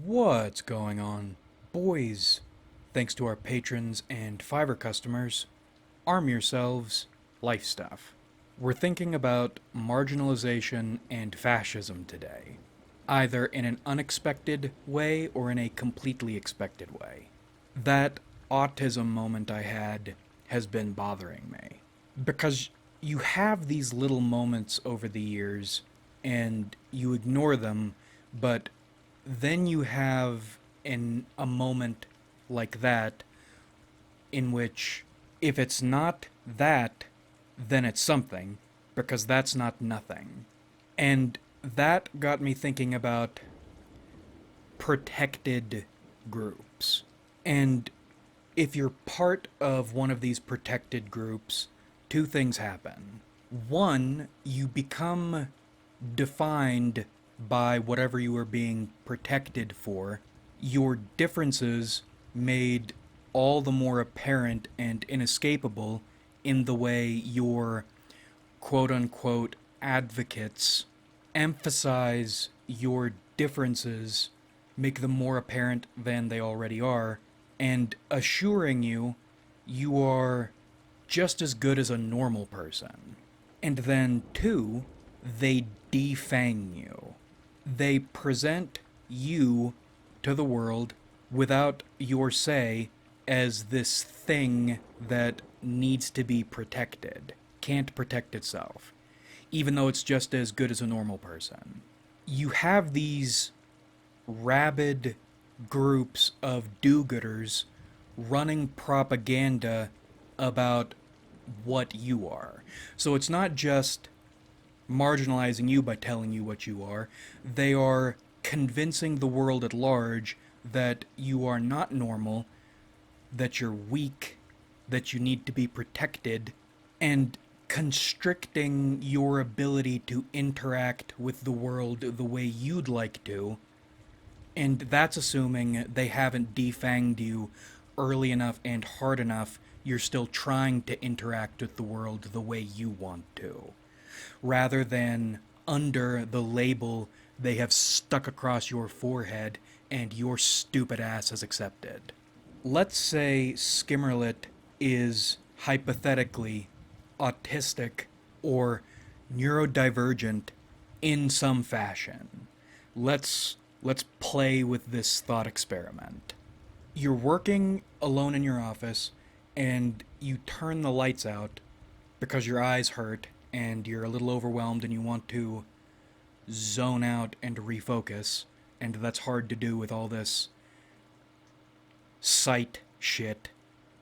What's going on? Boys, thanks to our patrons and Fiverr customers, arm yourselves, life stuff. We're thinking about marginalization and fascism today, either in an unexpected way or in a completely expected way. That autism moment I had has been bothering me. Because you have these little moments over the years and you ignore them, but then you have a moment like that in which if it's not that, then it's something, because that's not nothing. And that got me thinking about protected groups. And if you're part of one of these protected groups, two things happen. One, you become defined by whatever you are being protected for. Your differences made all the more apparent and inescapable in the way your quote unquote advocates emphasize your differences, make them more apparent than they already are, and assuring you you are just as good as a normal person. And then, two, they defang you. They present you to the world without your say as this thing that needs to be protected, can't protect itself, even though it's just as good as a normal person. You have these rabid groups of do-gooders running propaganda about what you are. So it's not just marginalizing you by telling you what you are, they are convincing the world at large that you are not normal, that you're weak, that you need to be protected, and constricting your ability to interact with the world the way you'd like to. And that's assuming they haven't defanged you early enough and hard enough, you're still trying to interact with the world the way you want to, rather than under the label they have stuck across your forehead and your stupid ass has accepted. Let's say Skimmerlit is hypothetically autistic or neurodivergent in some fashion. Let's play with this thought experiment. You're working alone in your office and you turn the lights out because your eyes hurt and you're a little overwhelmed and you want to zone out and refocus, and that's hard to do with all this sight shit.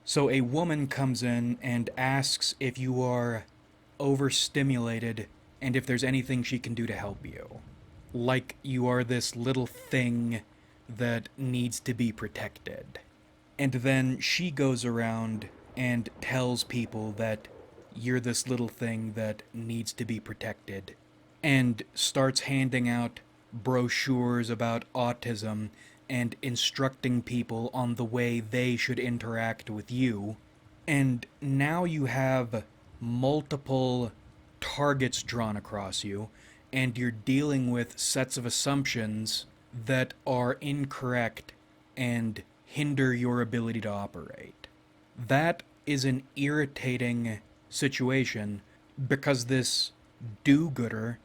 So a woman comes in and asks if you are overstimulated and if there's anything she can do to help you. Like you are this little thing that needs to be protected. And then she goes around and tells people that you're this little thing that needs to be protected, and starts handing out brochures about autism and instructing people on the way they should interact with you. And now you have multiple targets drawn across you, and you're dealing with sets of assumptions that are incorrect and hinder your ability to operate. That is an irritating situation because this do-gooder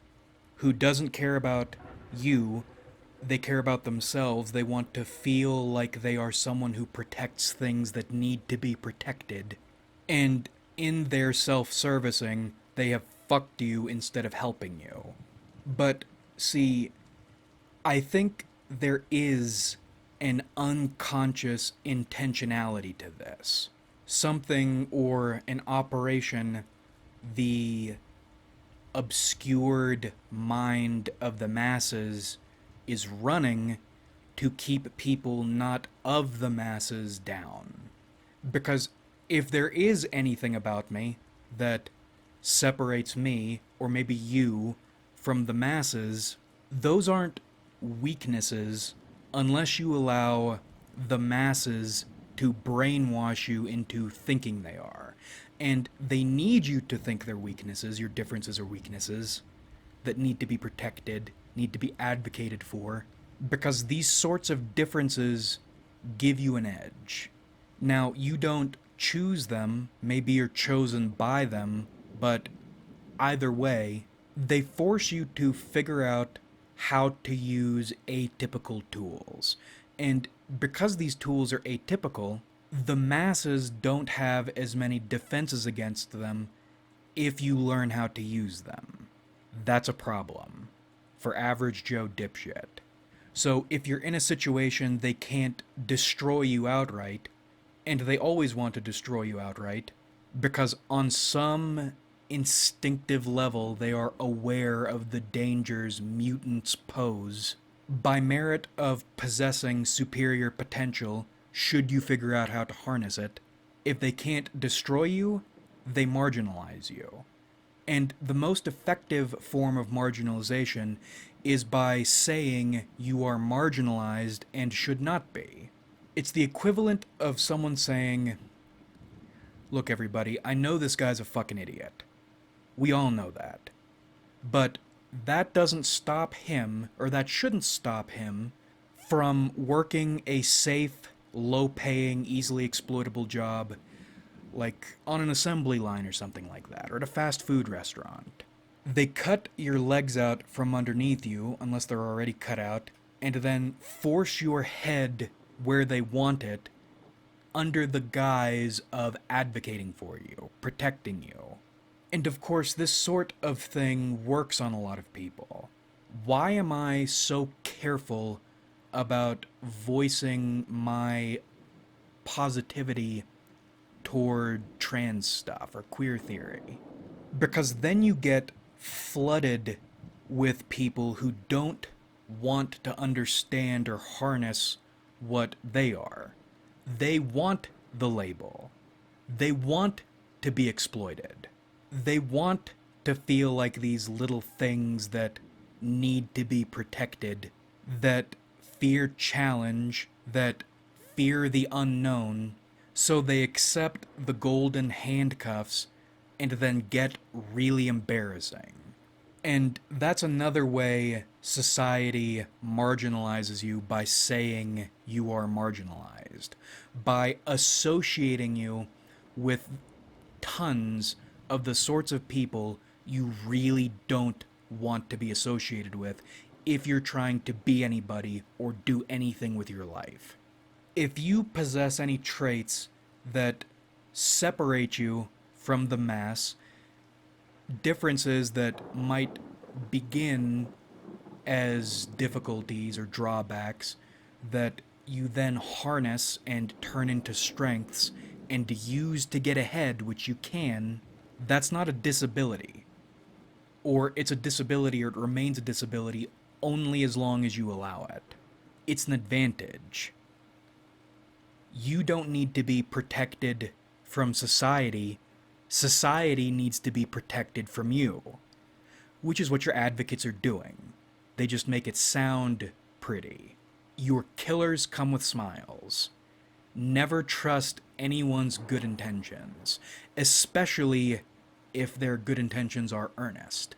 who doesn't care about you, they care about themselves. They want to feel like they are someone who protects things that need to be protected. And in their self-servicing, they have fucked you instead of helping you. But see, I think there is an unconscious intentionality to this. Something or an operation the obscured mind of the masses is running to keep people not of the masses down. Because if there is anything about me that separates me, or maybe you, from the masses, those aren't weaknesses unless you allow the masses to brainwash you into thinking they are. And they need you to think they're weaknesses, your differences are weaknesses, that need to be protected, need to be advocated for. because these sorts of differences give you an edge. Now, you don't choose them, maybe you're chosen by them, but either way, they force you to figure out how to use atypical tools. And because these tools are atypical, the masses don't have as many defenses against them if you learn how to use them. That's a problem for average Joe dipshit. So if you're in a situation they can't destroy you outright, and they always want to destroy you outright, because on some instinctive level they are aware of the dangers mutants pose, by merit of possessing superior potential, should you figure out how to harness it, if they can't destroy you, they marginalize you. And the most effective form of marginalization is by saying you are marginalized and should not be. It's the equivalent of someone saying, look, everybody, I know this guy's a fucking idiot. We all know that. But that doesn't stop him, or that shouldn't stop him, from working a safe, low-paying, easily exploitable job, like on an assembly line or something like that, or at a fast food restaurant. They cut your legs out from underneath you, unless they're already cut out, and then force your head where they want it, under the guise of advocating for you, protecting you. And of course, this sort of thing works on a lot of people. Why am I so careful about voicing my positivity toward trans stuff or queer theory? Because then you get flooded with people who don't want to understand or harness what they are. They want the label. They want to be exploited. They want to feel like these little things that need to be protected, that fear challenge, that fear the unknown, so they accept the golden handcuffs and then get really embarrassing. And that's another way society marginalizes you, by saying you are marginalized, by associating you with tons of the sorts of people you really don't want to be associated with if you're trying to be anybody or do anything with your life. If you possess any traits that separate you from the mass, differences that might begin as difficulties or drawbacks that you then harness and turn into strengths and use to get ahead, which you can, that's not a disability. Or it's a disability, or it remains a disability only as long as you allow it. It's an advantage. You don't need to be protected from society. Society needs to be protected from you, which is what your advocates are doing. They just make it sound pretty. Your killers come with smiles. Never trust anyone's good intentions, especially if their good intentions are earnest.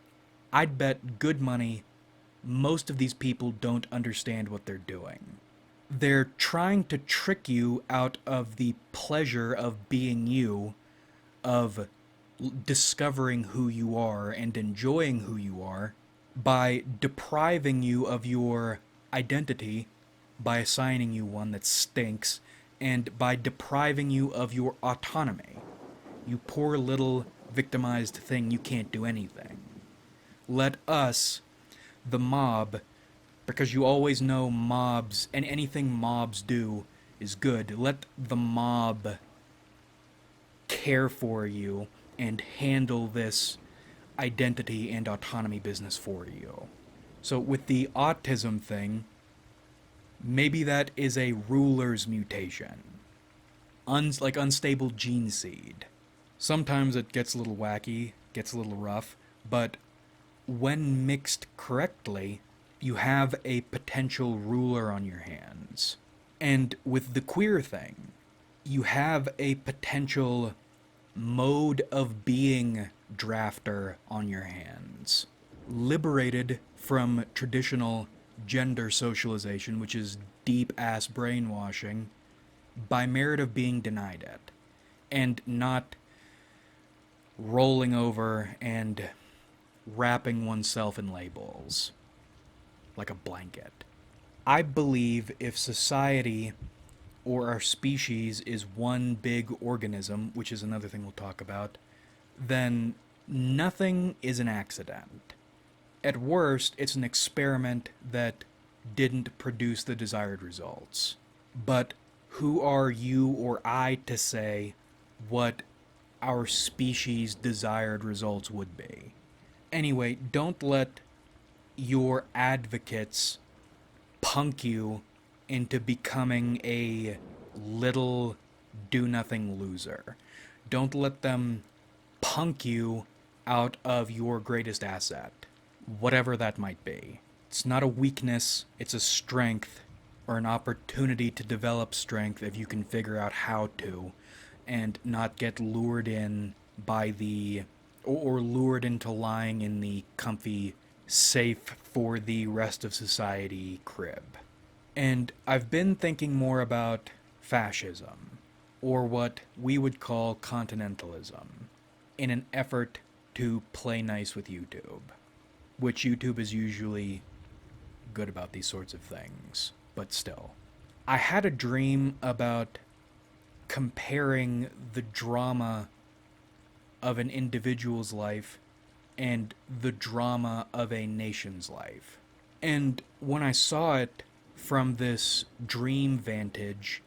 I'd bet good money most of these people don't understand what they're doing. They're trying to trick you out of the pleasure of being you, of discovering who you are and enjoying who you are, by depriving you of your identity, by assigning you one that stinks, and by depriving you of your autonomy. You poor little victimized thing, you can't do anything. Let us, the mob, because you always know mobs, and anything mobs do is good, let the mob care for you and handle this identity and autonomy business for you. So with the autism thing, maybe that is a ruler's mutation. Like unstable gene seed. Sometimes it gets a little wacky, gets a little rough, but when mixed correctly, you have a potential ruler on your hands. And with the queer thing, you have a potential mode of being drafter on your hands. Liberated from traditional gender socialization, which is deep ass brainwashing, by merit of being denied it and not rolling over and wrapping oneself in labels like a blanket. I believe if society or our species is one big organism, which is another thing we'll talk about, then nothing is an accident. At worst, it's an experiment that didn't produce the desired results. But who are you or I to say what our species' desired results would be? Anyway, don't let your advocates punk you into becoming a little do nothing loser. Don't let them punk you out of your greatest asset, whatever that might be. It's not a weakness, it's a strength or an opportunity to develop strength if you can figure out how to and not get lured in by the or lured into lying in the comfy safe for the rest of society crib. And I've been thinking more about fascism, or what we would call continentalism, in an effort to play nice with YouTube, which YouTube is usually good about these sorts of things, but still. I had a dream about comparing the drama of an individual's life and the drama of a nation's life. And when I saw it from this dream vantage,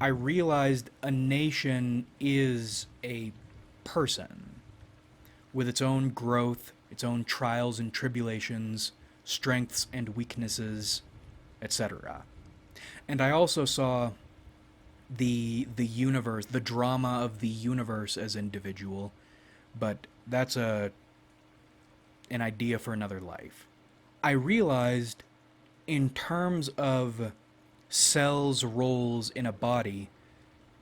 I realized a nation is a person with its own growth, its own trials and tribulations, strengths and weaknesses, etc. And I also saw the universe, the drama of the universe as individual, but that's an idea for another life. I realized in terms of cells' roles in a body,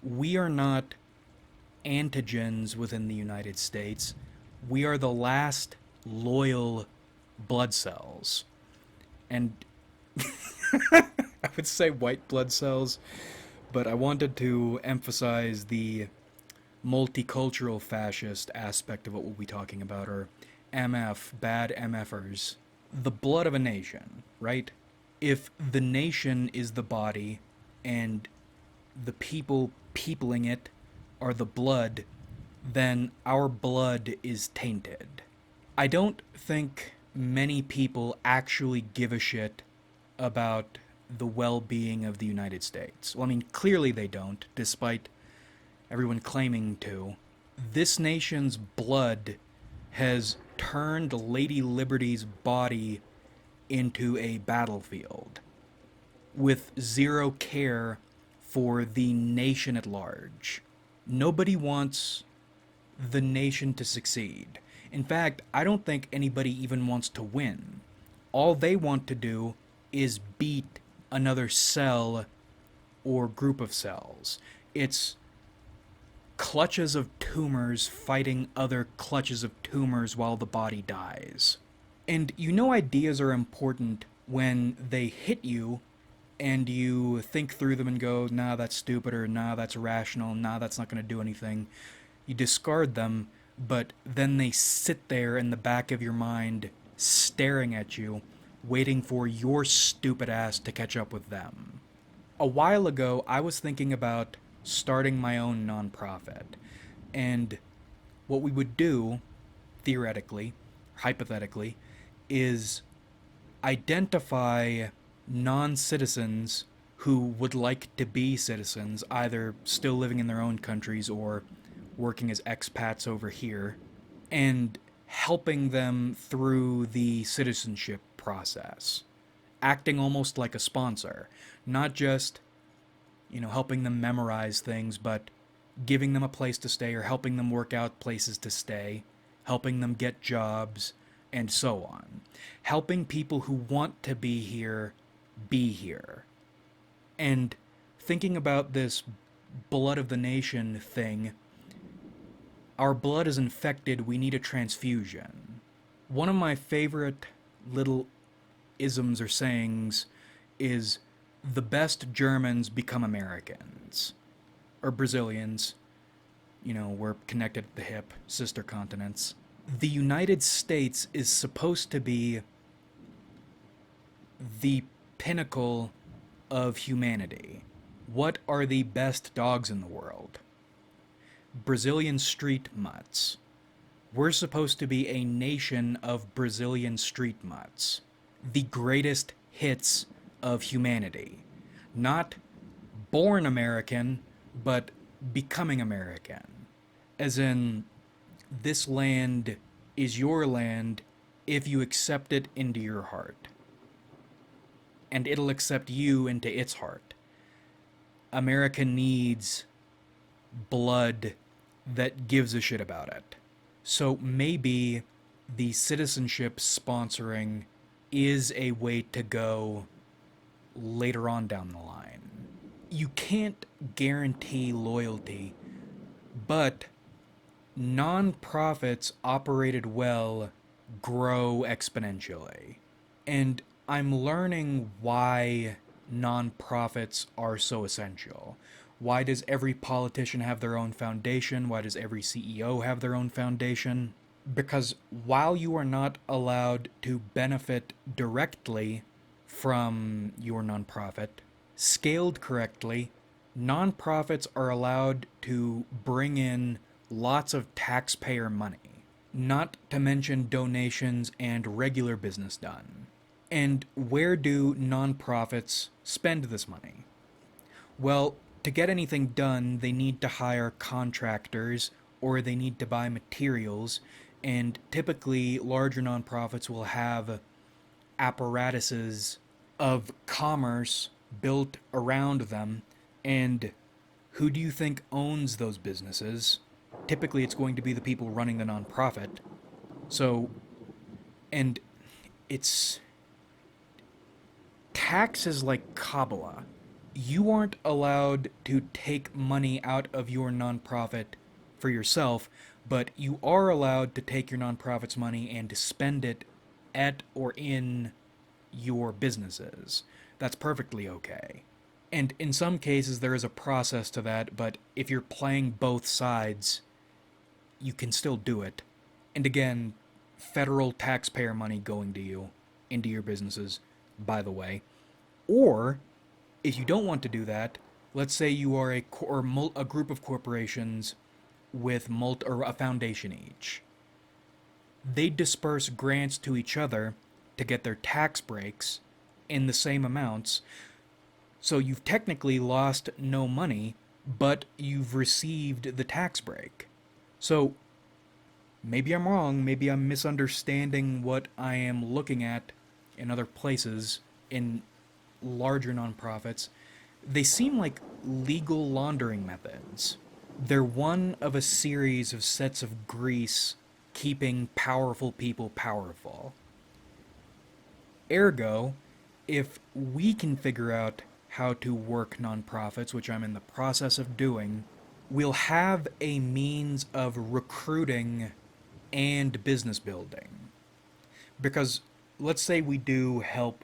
we are not antigens within the United States. We are the last loyal blood cells. And I would say white blood cells, but I wanted to emphasize the multicultural fascist aspect of what we'll be talking about, or MF, bad MFers. The blood of a nation, right? If the nation is the body and the people peopling it are the blood, then our blood is tainted. I don't think many people actually give a shit about the well-being of the United States. Well, I mean, clearly they don't, despite everyone claiming to. This nation's blood has turned Lady Liberty's body into a battlefield with zero care for the nation at large. Nobody wants the nation to succeed. In fact, I don't think anybody even wants to win. All they want to do is beat another cell or group of cells. It's clutches of tumors fighting other clutches of tumors while the body dies. And you know ideas are important when they hit you and you think through them and go, nah, that's stupid, or nah, that's irrational, nah, that's not going to do anything. You discard them, but then they sit there in the back of your mind staring at you, waiting for your stupid ass to catch up with them. A while ago, I was thinking about starting my own nonprofit, and what we would do, theoretically, hypothetically, is identify non-citizens who would like to be citizens, either still living in their own countries or working as expats over here, and helping them through the citizenship process, acting almost like a sponsor, not just, helping them memorize things, but giving them a place to stay or helping them work out places to stay, helping them get jobs, and so on. Helping people who want to be here be here. And thinking about this blood of the nation thing, our blood is infected, we need a transfusion. One of my favorite little isms or sayings is the best Germans become Americans. Or Brazilians. You know, we're connected at the hip, sister continents. The United States is supposed to be the pinnacle of humanity. What are the best dogs in the world? Brazilian street mutts. We're supposed to be a nation of Brazilian street mutts. The greatest hits of humanity. Not born American, but becoming American. As in, this land is your land if you accept it into your heart. And it'll accept you into its heart. America needs blood that gives a shit about it. So maybe the citizenship sponsoring is a way to go later on down the line. You can't guarantee loyalty, but non-profits operated well grow exponentially. And I'm learning why non-profits are so essential. Why does every politician have their own foundation? Why does every CEO have their own foundation? Because while you are not allowed to benefit directly from your nonprofit, scaled correctly, nonprofits are allowed to bring in lots of taxpayer money, not to mention donations and regular business done. And where do nonprofits spend this money? Well, to get anything done, they need to hire contractors or they need to buy materials, and typically larger nonprofits will have apparatuses of commerce built around them. And who do you think owns those businesses? Typically, it's going to be the people running the nonprofit. So, and it's taxes like Kabbalah. You aren't allowed to take money out of your nonprofit for yourself, but you are allowed to take your nonprofit's money and to spend it at or in your businesses. That's perfectly okay. And in some cases, there is a process to that, but if you're playing both sides, you can still do it. And again, federal taxpayer money going to you, into your businesses, by the way. Or, if you don't want to do that, let's say you are a group of corporations with or a foundation each. They disperse grants to each other to get their tax breaks in the same amounts. So you've technically lost no money, but you've received the tax break. So maybe I'm wrong, maybe I'm misunderstanding what I am looking at in other places, in larger nonprofits. They seem like legal laundering methods. They're one of a series of sets of grease keeping powerful people powerful. Ergo, if we can figure out how to work nonprofits, which I'm in the process of doing, we'll have a means of recruiting and business building. Because let's say we do help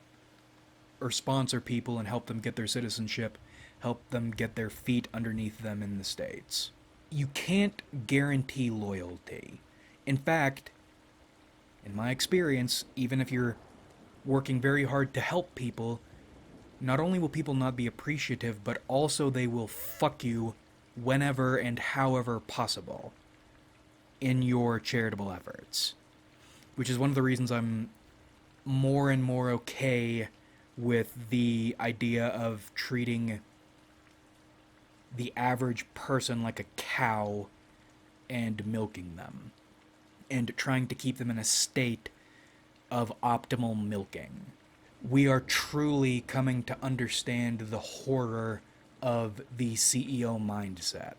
or sponsor people and help them get their citizenship, help them get their feet underneath them in the States. You can't guarantee loyalty. In fact, in my experience, even if you're working very hard to help people, not only will people not be appreciative, but also they will fuck you whenever and however possible in your charitable efforts. Which is one of the reasons I'm more and more okay with the idea of treating the average person like a cow and milking them, and trying to keep them in a state of optimal milking. We are truly coming to understand the horror of the CEO mindset.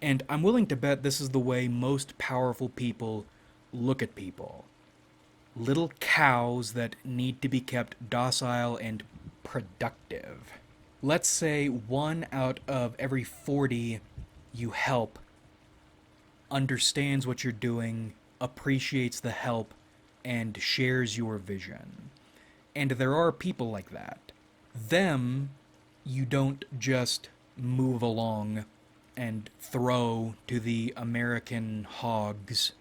And I'm willing to bet this is the way most powerful people look at people. Little cows that need to be kept docile and productive. Let's say 1 out of every 40 you help understands what you're doing, appreciates the help, and shares your vision. And there are people like that. Them, you don't just move along and throw to the American hogs.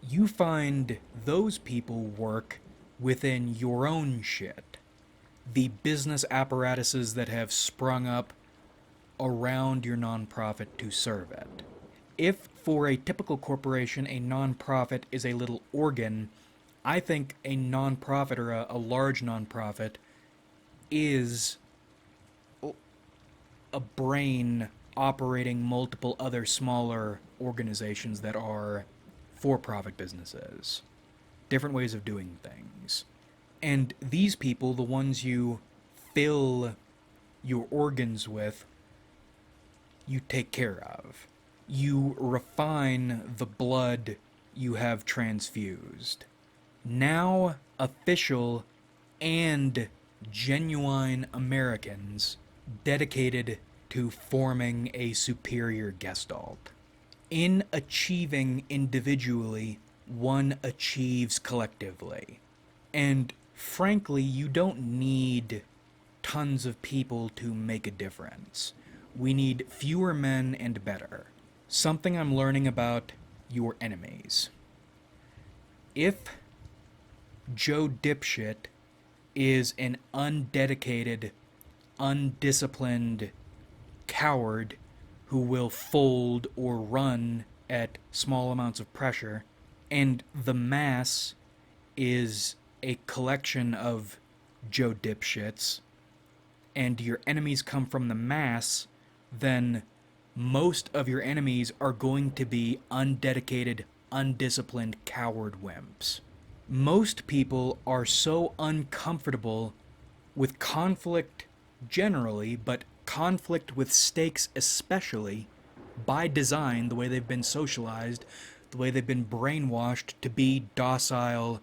You find those people work within your own shit. The business apparatuses that have sprung up around your nonprofit to serve it. If for a typical corporation a nonprofit is a little organ, I think a nonprofit or a large nonprofit is a brain operating multiple other smaller organizations that are for profit businesses. Different ways of doing things. And these people, the ones you fill your organs with, you take care of. You refine the blood you have transfused. Now, official and genuine Americans dedicated to forming a superior gestalt. In achieving individually, one achieves collectively. And frankly, you don't need tons of people to make a difference. We need fewer men and better. Something I'm learning about your enemies. If Joe Dipshit is an undedicated, undisciplined coward who will fold or run at small amounts of pressure, and the mass is a collection of Joe Dipshits, and your enemies come from the mass, then most of your enemies are going to be undedicated, undisciplined coward wimps. Most people are so uncomfortable with conflict generally, but conflict with stakes especially, by design, the way they've been socialized, the way they've been brainwashed to be docile,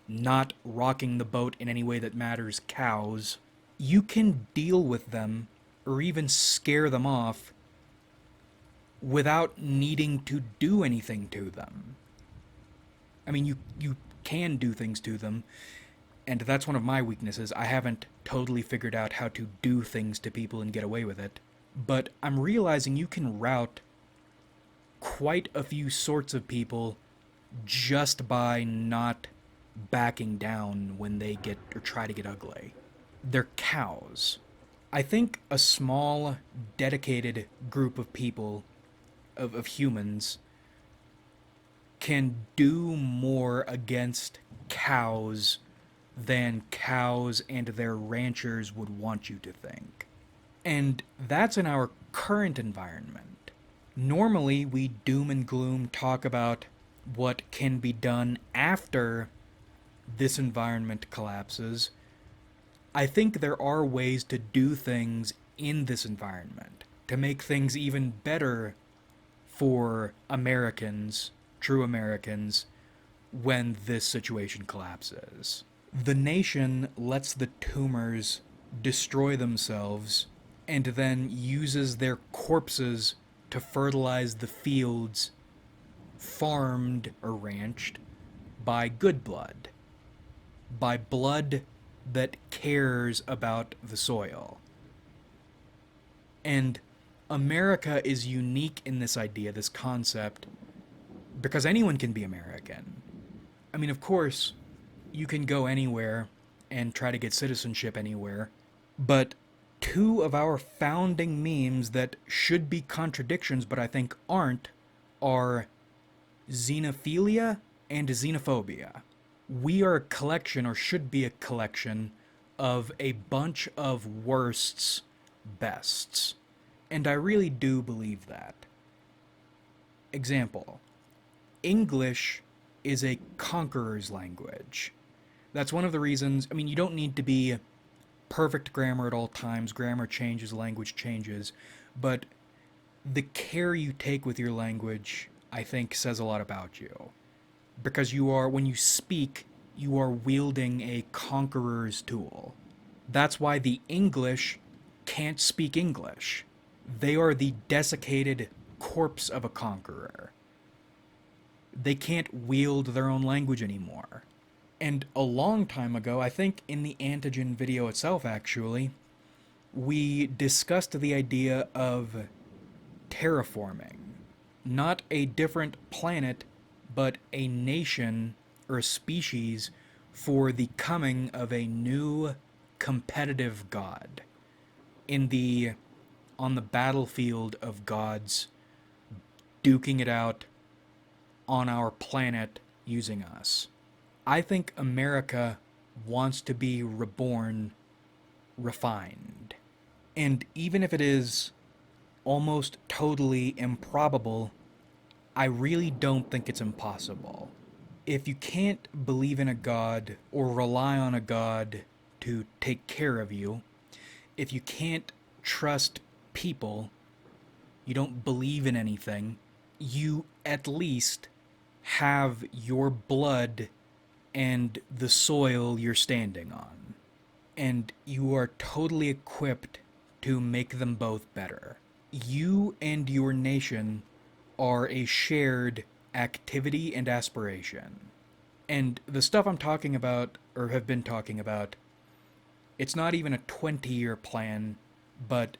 not rocking the boat in any way that matters cows. You can deal with them or even scare them off without needing to do anything to them. I mean, you can do things to them, and that's one of my weaknesses. I haven't totally figured out how to do things to people and get away with it. But I'm realizing you can rout quite a few sorts of people just by not backing down when they get or try to get ugly. They're cows. I think a small, dedicated group of people, of humans, can do more against cows than cows and their ranchers would want you to think. And that's in our current environment. Normally, we doom and gloom talk about what can be done after this environment collapses. I think there are ways to do things in this environment to make things even better for Americans, true Americans, when this situation collapses. The nation lets the tumors destroy themselves and then uses their corpses to fertilize the fields farmed or ranched by good blood. By blood that cares about the soil. And America is unique in this idea, this concept, because anyone can be American. I mean, of course, you can go anywhere and try to get citizenship anywhere, but two of our founding memes that should be contradictions but I think aren't are xenophilia and xenophobia. We are a collection, or should be a collection, of a bunch of worsts bests. And I really do believe that. Example. English is a conqueror's language. That's one of the reasons, I mean, you don't need to be perfect grammar at all times. Grammar changes, language changes. But the care you take with your language, I think, says a lot about you. Because you are, when you speak, you are wielding a conqueror's tool. That's why the English can't speak English. They are the desiccated corpse of a conqueror. They can't wield their own language anymore. And a long time ago, I think in the antigen video itself actually, we discussed the idea of terraforming. Not a different planet, but a nation or a species for the coming of a new competitive god in the on the battlefield of gods, duking it out on our planet using us. I think America wants to be reborn refined. And even if it is almost totally improbable, I really don't think it's impossible. If you can't believe in a god or rely on a god to take care of you, if you can't trust people, you don't believe in anything, you at least have your blood and the soil you're standing on. And you are totally equipped to make them both better. You and your nation are a shared activity and aspiration. And the stuff I'm talking about, or have been talking about, it's not even a 20-year plan, but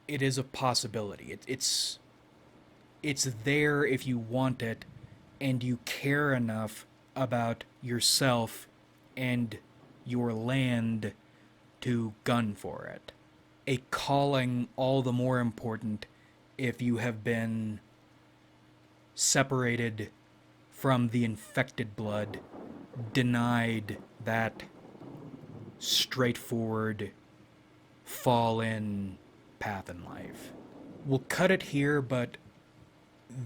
it is a possibility. It's there if you want it and you care enough about yourself and your land to gun for it. A calling all the more important if you have been separated from the infected blood, denied that straightforward fall in path in life. We'll cut it here, but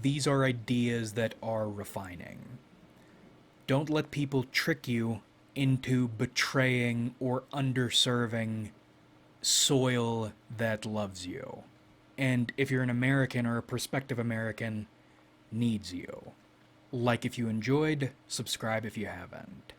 these are ideas that are refining. Don't let people trick you into betraying or underserving soil that loves you. And if you're an American or a prospective American, needs you. Like if you enjoyed, subscribe if you haven't.